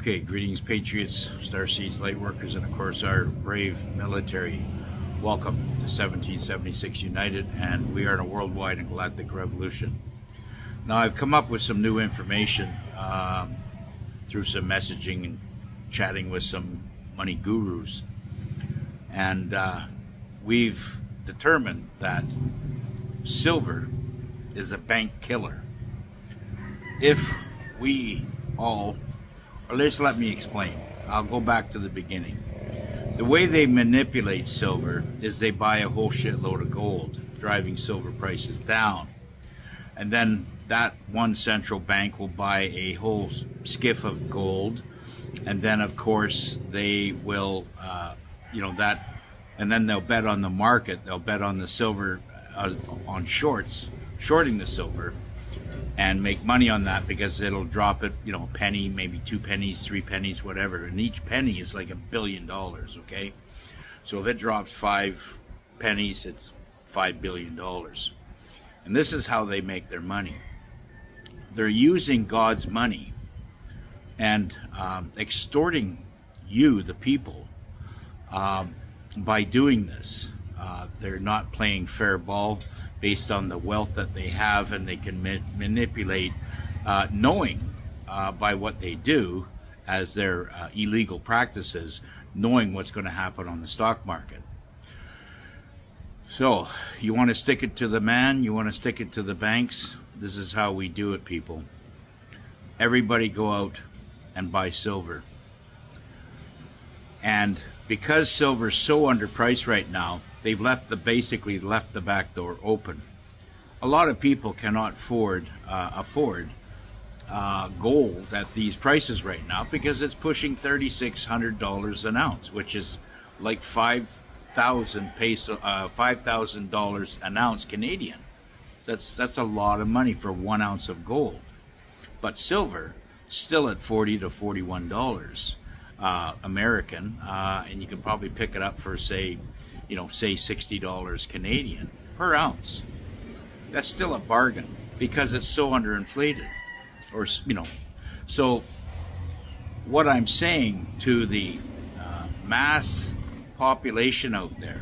Okay, greetings, Patriots, Starseeds, Lightworkers, and of course our brave military. Welcome to 1776 United, and we are in a worldwide and galactic revolution. Now, I've come up with some new information through some messaging and chatting with some money gurus, and we've determined that silver is a bank killer. If we all, or let's let me explain. I'll go back to the beginning. The way they manipulate silver is they buy a whole shitload of gold, driving silver prices down. And then that one central bank will buy a whole skiff of gold. And then, of course, they will, and then they'll bet on the market. They'll bet on the silver, on shorting the silver, and make money on that because it'll drop it, a penny, maybe 2 pennies, 3 pennies, whatever. And each penny is like $1 billion, okay? So if it drops 5 pennies, it's $5 billion. And this is how they make their money. They're using God's money and extorting you, the people, by doing this. They're not playing fair ball based on the wealth that they have, and they can manipulate, knowing by what they do as their illegal practices, knowing what's going to happen on the stock market. So, you want to stick it to the man, you want to stick it to the banks, this is how we do it, people. Everybody go out and buy silver. And because silver's so underpriced right now, they've basically left the back door open. A lot of people cannot afford gold at these prices right now because it's pushing $3,600 an ounce, which is like $5,000 an ounce Canadian. That's a lot of money for 1 ounce of gold. But silver still at $40 to $41 American, and you can probably pick it up for say $60 Canadian per ounce. That's still a bargain because it's so underinflated. So what I'm saying to the mass population out there,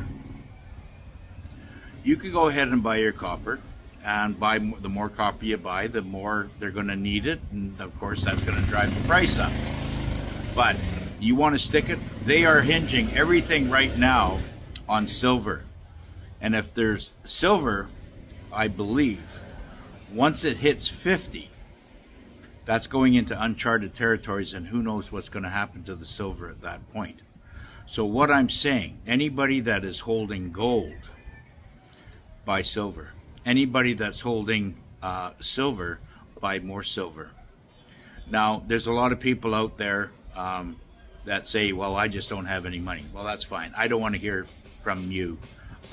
you can go ahead and buy your copper, and the more copper you buy, the more they're going to need it, and of course that's going to drive the price up. But you want to stick it? They are hinging everything right now on silver. And if there's silver, I believe, once it hits 50, that's going into uncharted territories, and who knows what's going to happen to the silver at that point. So what I'm saying, anybody that is holding gold, buy silver. Anybody that's holding silver, buy more silver. Now, there's a lot of people out there that say, well, I just don't have any money. Well, that's fine. I don't want to hear from you.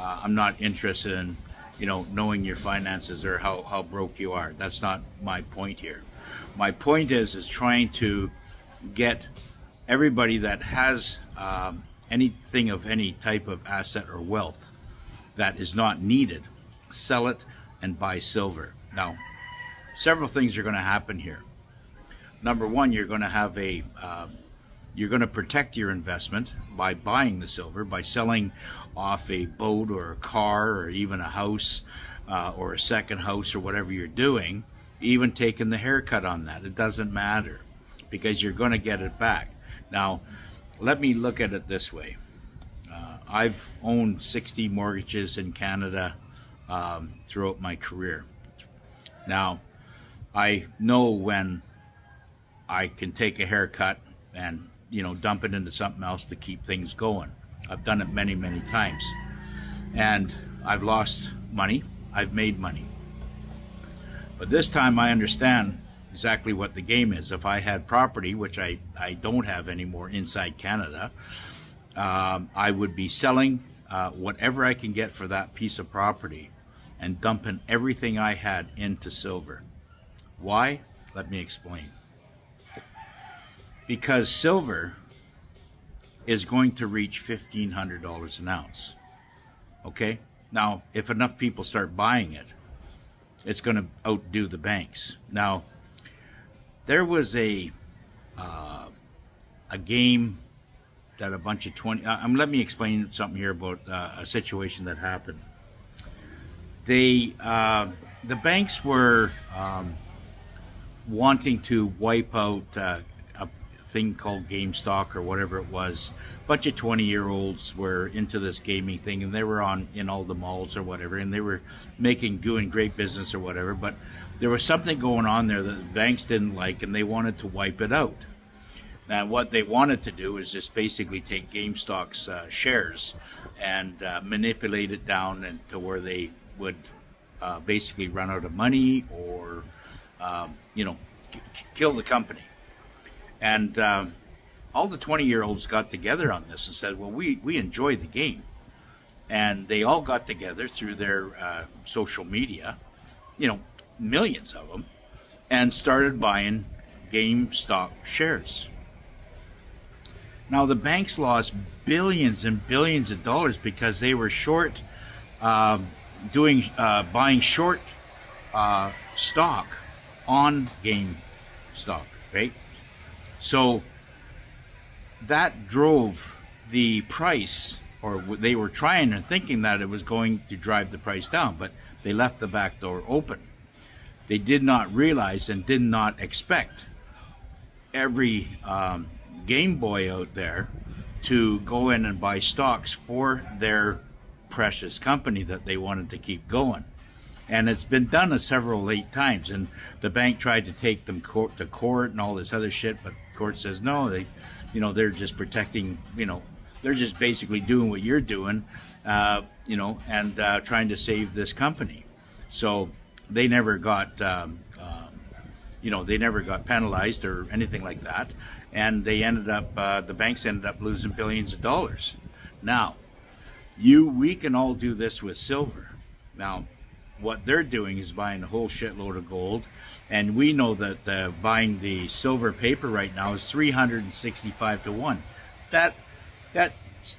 I'm not interested in, knowing your finances or how broke you are. That's not my point here. My point is trying to get everybody that has anything of any type of asset or wealth that is not needed, sell it and buy silver. Now, several things are going to happen here. Number one, you're going to have you're going to protect your investment by buying the silver, by selling off a boat or a car or even a house or a second house or whatever you're doing, even taking the haircut on that. It doesn't matter because you're going to get it back. Now, let me look at it this way. I've owned 60 mortgages in Canada throughout my career. Now, I know when I can take a haircut and dump it into something else to keep things going. I've done it many, many times. And I've lost money. I've made money. But this time I understand exactly what the game is. If I had property, which I don't have anymore inside Canada, I would be selling whatever I can get for that piece of property and dumping everything I had into silver. Why? Let me explain. Because silver is going to reach $1,500 an ounce. Okay? Now, if enough people start buying it, it's going to outdo the banks. Now, there was a a game that a bunch of 20. Let me explain something here about a situation that happened. The banks were wanting to wipe out a thing called GameStop or whatever it was. A bunch of 20-year-olds were into this gaming thing, and they were in all the malls or whatever, and they were doing great business or whatever. But there was something going on there that the banks didn't like, and they wanted to wipe it out. Now, what they wanted to do is just basically take GameStop's shares and manipulate it down to where they would basically run out of money or, kill the company. And all the 20-year-olds got together on this and said, well, we enjoy the game. And they all got together through their social media, millions of them, and started buying GameStop shares. Now, the banks lost billions and billions of dollars because they were short, buying short stock on GameStop, right? So that drove the price, or they were trying and thinking that it was going to drive the price down, but they left the back door open. They did not realize and did not expect every Game Boy out there to go in and buy stocks for their precious company that they wanted to keep going. And it's been done several late times, and the bank tried to take them to court and all this other shit, but the court says no, they're just protecting, they're just basically doing what you're doing, and trying to save this company. So they never got they never got penalized or anything like that, and they ended up the banks ended up losing billions of dollars. Now, we can all do this with silver. Now, what they're doing is buying a whole shitload of gold, and we know that buying the silver paper right now is 365 to 1. That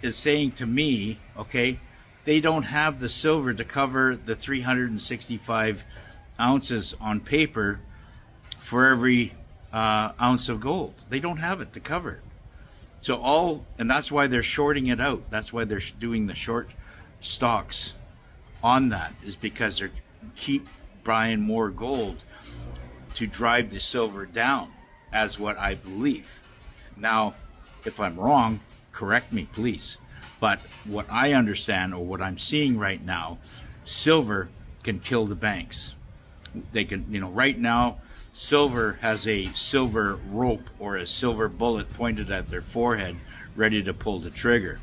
is saying to me, okay, they don't have the silver to cover the 365 ounces on paper for every ounce of gold. They don't have it to cover it. And that's why they're shorting it out. That's why they're doing the short stocks on that, is because they keep buying more gold to drive the silver down, as what I believe. Now, if I'm wrong, correct me, please. But what I understand, or what I'm seeing right now, silver can kill the banks. They can, right now, silver has a silver rope or a silver bullet pointed at their forehead, ready to pull the trigger.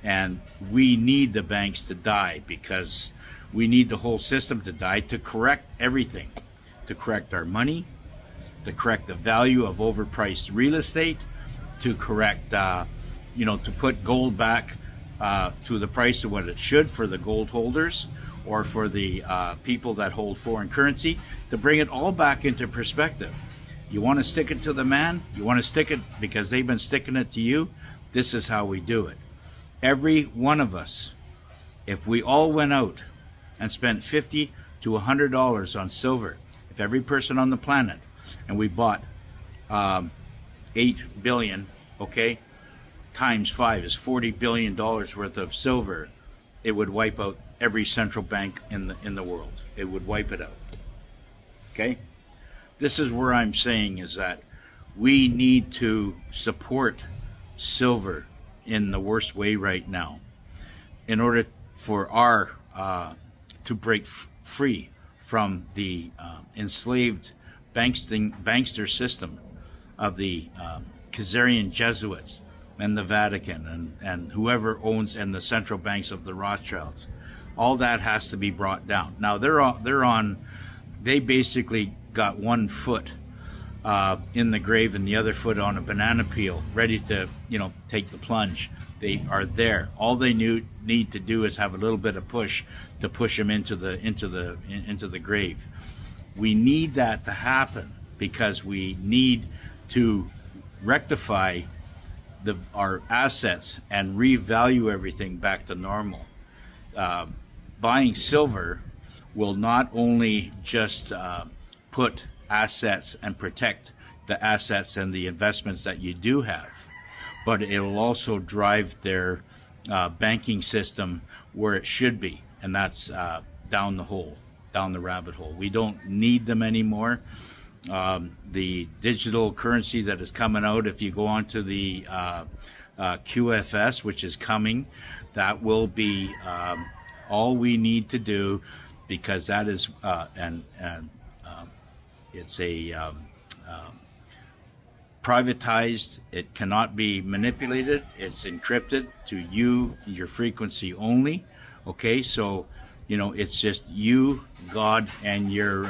And we need the banks to die, because we need the whole system to die to correct everything, to correct our money, to correct the value of overpriced real estate, to correct, to put gold back to the price of what it should for the gold holders, or for the people that hold foreign currency, to bring it all back into perspective. You want to stick it to the man? You want to stick it because they've been sticking it to you? This is how we do it. Every one of us, if we all went out and spent $50 to $100 on silver, if every person on the planet, and we bought 8 billion, okay, times 5 is $40 billion worth of silver, it would wipe out every central bank in the world. It would wipe it out. Okay? This is where I'm saying is that we need to support silver in the worst way right now, in order for our to break free from the enslaved bankster system of the Khazarian Jesuits and the Vatican and whoever owns, and the central banks of the Rothschilds. All that has to be brought down. Now they basically got one foot in the grave and the other foot on a banana peel, ready to take the plunge. They are there. All they need to do is have a little bit of push to push them into the grave. We need that to happen, because we need to rectify our assets and revalue everything back to normal. Buying silver will not only just put assets and protect the assets and the investments that you do have, but it'll also drive their banking system where it should be, and that's down the rabbit hole. We don't need them anymore. The digital currency that is coming out, if you go onto the QFS, which is coming, that will be all we need to do, because that is it's a privatized. It cannot be manipulated. It's encrypted to your frequency only. Okay, so it's just you, God, and your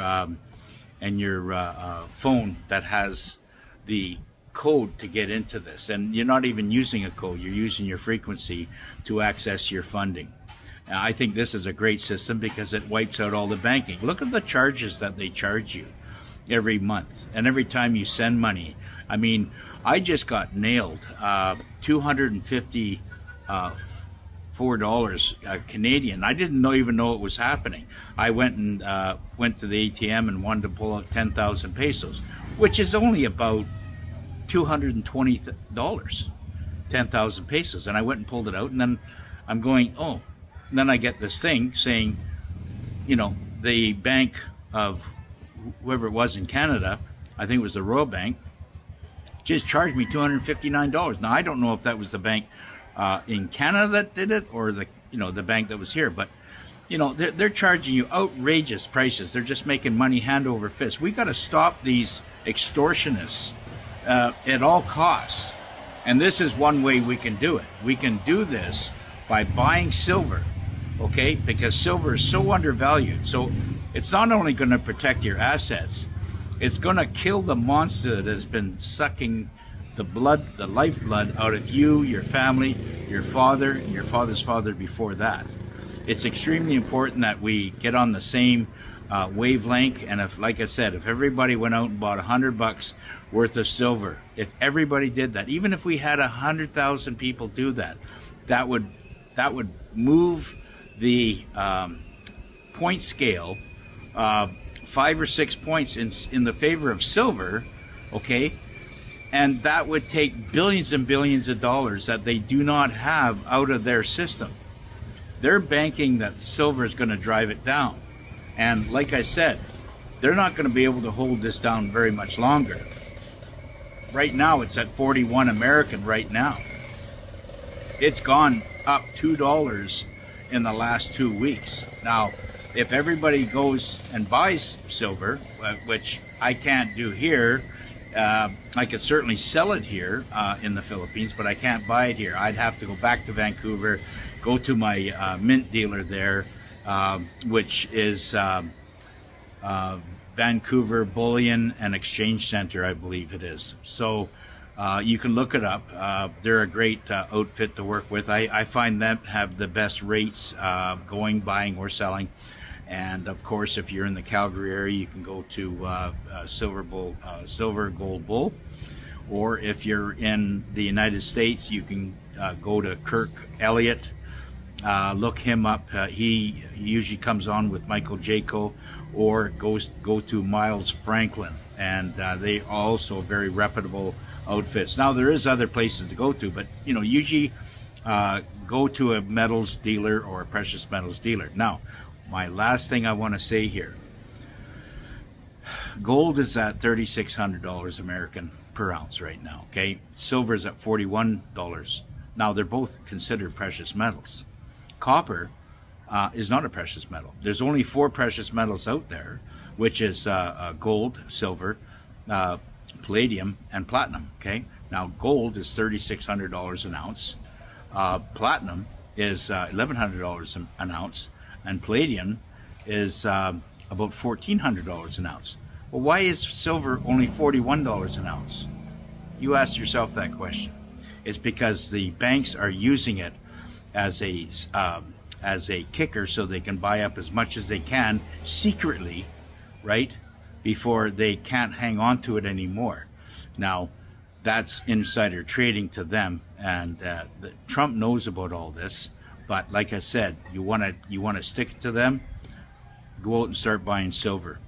phone that has the code to get into this. And you're not even using a code. You're using your frequency to access your funding. Now, I think this is a great system because it wipes out all the banking. Look at the charges that they charge you every month and every time you send money. I mean, I just got nailed $254 Canadian. I didn't even know it was happening. I went to the ATM and wanted to pull out 10,000 pesos, which is only about $220, 10,000 pesos. And I went and pulled it out, and then I'm going, oh, and then I get this thing saying, the bank of whoever it was in Canada, I think it was the Royal Bank, just charged me $259. Now, I don't know if that was the bank in Canada that did it, or the bank that was here, but they're charging you outrageous prices. They're just making money hand over fist. We got to stop these extortionists at all costs, and this is one way we can do it. We can do this by buying silver, okay? Because silver is so undervalued. So it's not only going to protect your assets, it's going to kill the monster that has been sucking the lifeblood out of you, your family, your father, and your father's father before that. It's extremely important that we get on the same wavelength. And if, like I said, if everybody went out and bought $100 worth of silver, if everybody did that, even if we had 100,000 people do that, that would move the point scale 5 or 6 points in the favor of silver, okay? And that would take billions and billions of dollars that they do not have out of their system. They're banking that silver is going to drive it down. And like I said, they're not going to be able to hold this down very much longer. Right now, it's at 41 American right now. It's gone up $2 in the last 2 weeks. Now, if everybody goes and buys silver, which I can't do here, I could certainly sell it here in the Philippines, but I can't buy it here. I'd have to go back to Vancouver, go to my mint dealer there, which is Vancouver Bullion and Exchange Center, I believe it is. So you can look it up. They're a great outfit to work with. I find them have the best rates buying or selling. And of course, if you're in the Calgary area, you can go to Silver Gold Bull. Or if you're in the United States, you can go to Kirk Elliott. Look him up. He usually comes on with Michael Jaco, or go to Miles Franklin, and they are also very reputable outfits. Now there is other places to go to, but usually go to a metals dealer or a precious metals dealer. Now, my last thing I want to say here: gold is at $3,600 American per ounce right now. Okay, silver is at $41. Now they're both considered precious metals. Copper is not a precious metal. There's only 4 precious metals out there, which is gold, silver, palladium, and platinum. Okay, now gold is $3,600 an ounce. Platinum is $1,100 an ounce, and palladium is about $1,400 an ounce. Well, why is silver only $41 an ounce? You ask yourself that question. It's because the banks are using it as a kicker, so they can buy up as much as they can secretly, right, before they can't hang on to it anymore. Now, that's insider trading to them, and Trump knows about all this. But like I said, you want to stick it to them. Go out and start buying silver.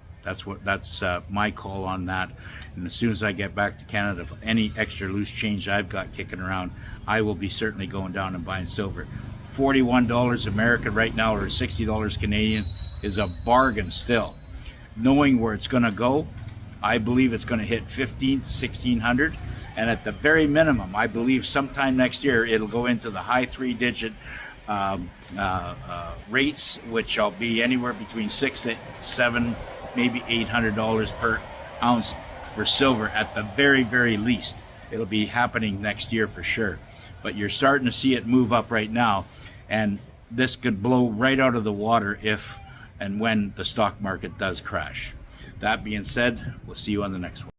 That's my call on that. And as soon as I get back to Canada, if any extra loose change I've got kicking around, I will be certainly going down and buying silver. $41 American right now, or $60 Canadian, is a bargain still. Knowing where it's going to go, I believe it's going to hit 15 to 1600, and at the very minimum, I believe sometime next year it'll go into the high three-digit rates, which will be anywhere between $600 to $700, maybe $800 per ounce for silver at the very, very least. It'll be happening next year for sure. But you're starting to see it move up right now, and this could blow right out of the water if and when the stock market does crash. That being said, we'll see you on the next one.